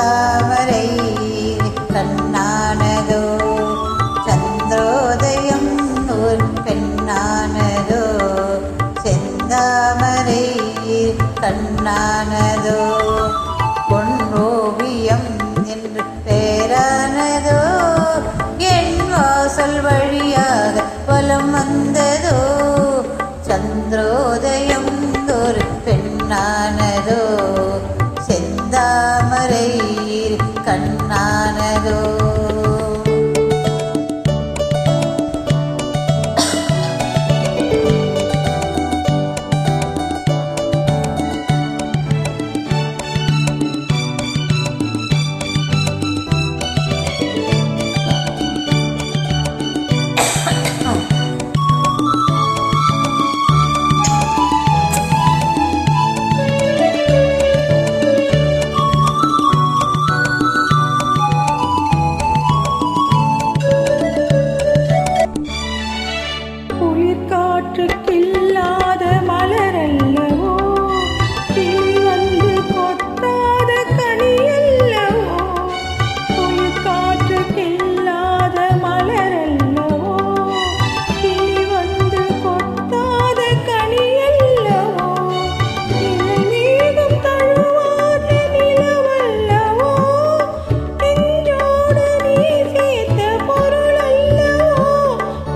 செந்தாமரை கண்ணானதோ சந்திரோதயம் ஒரு பெண்ணானதோ செந்தாமரை கண்ணானதோ பொன்னோவியம் என்று பேரானதோ என் வாசல் வழியாக வலம் வந்ததோ சந்திரோதயம் ஒரு பெண்ணானதோ செந்தாமரை கண்ணானதோ காற்றுக்கில்லாத மலரல்லவோ கிளி வந்து கொத்தாத கனியல்லவோ குளிர் காற்றுக்கில்லாத மலரல்லவோ கிளி வந்து கொத்தாத கனியல்லவோ இலை மேகம் தழுவாத நிலவல்லவோ நெஞ்சோடு நீ சேர்த்த பொருள் அல்லவோ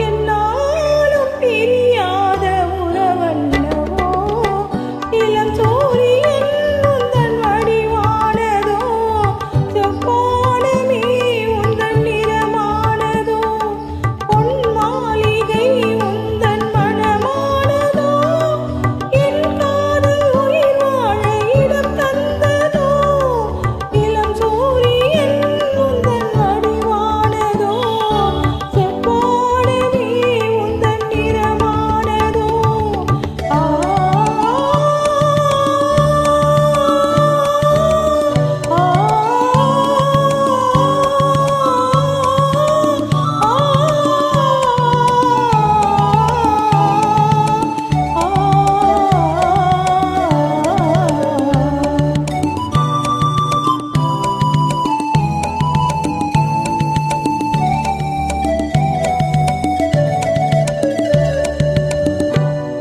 என்னாலும் பிரியாத உறவல்லவோ இளம் சூரியன் உந்தன் வடிவானதோ செவ்வானமே உந்தன் நிறமானதோ பொன் மாளிகை உந்தன் மனமானதோ என் காதல் உயிர் வாழ இடம் தந்ததோ இளம் சூரியன் உந்தன் வடிவானதோ செவ்வானமே உந்தன் நிறமானதோ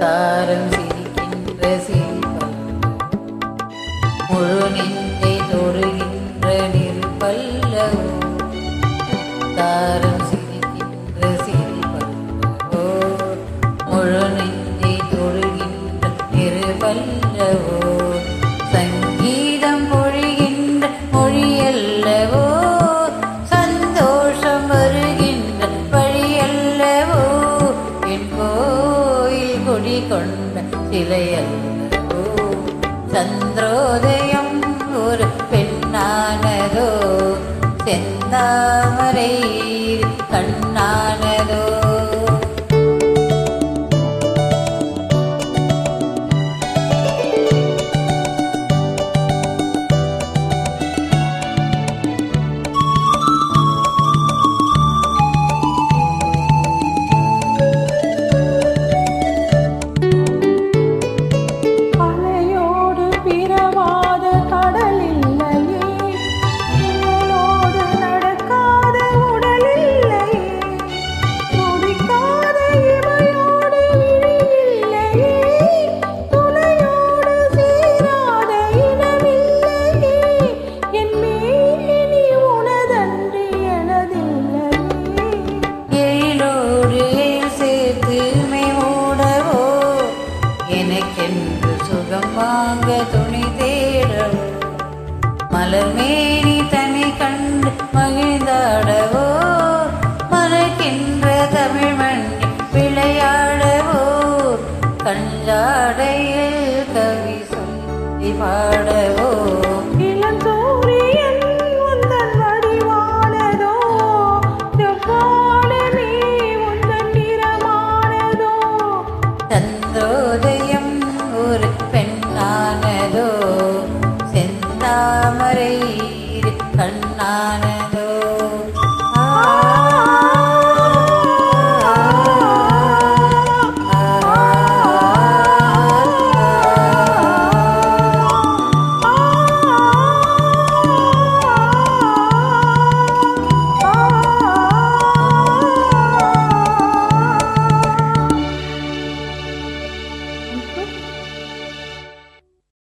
தாரம் சிரிக்கின்ற சிரிப்பல் முழு நெஞ்சை தொடுகின்ற நெருப்பல்லவோ தாரம் சிரிக்கின்ற சிரிப்பல்லவோ முழு நெஞ்சை தொடுகின்ற நெருப்பல்லவோ சங்கீதம் பொழிகின்ற மொழியல்லவோ சந்தோஷம் வருகின்ற வழியல்லவோ என் கோயில் குடி கொண்ட சிலையல்லவோ சந்திரோதயம் ஒரு பெண்ணானதோ செந்தாமரை கண்ணானதோ அலையோடு பிறவாத கடல் இல்லையே நிழலோடு நடக்காத உடல் இல்லையே துடிக்காத இமையோடு விழி இல்லையே துணையோடு சேராத இனமில்லையே என் மேனி உனதன்றி எனதில்லையே எழிலோடு எழில் சேர்த்து மூடவோ எனக்கென்று சுகம் வாங்க துணி தேடவோ மலர் மேனி தனி கண்டு மகிழ்ந்தாடவோ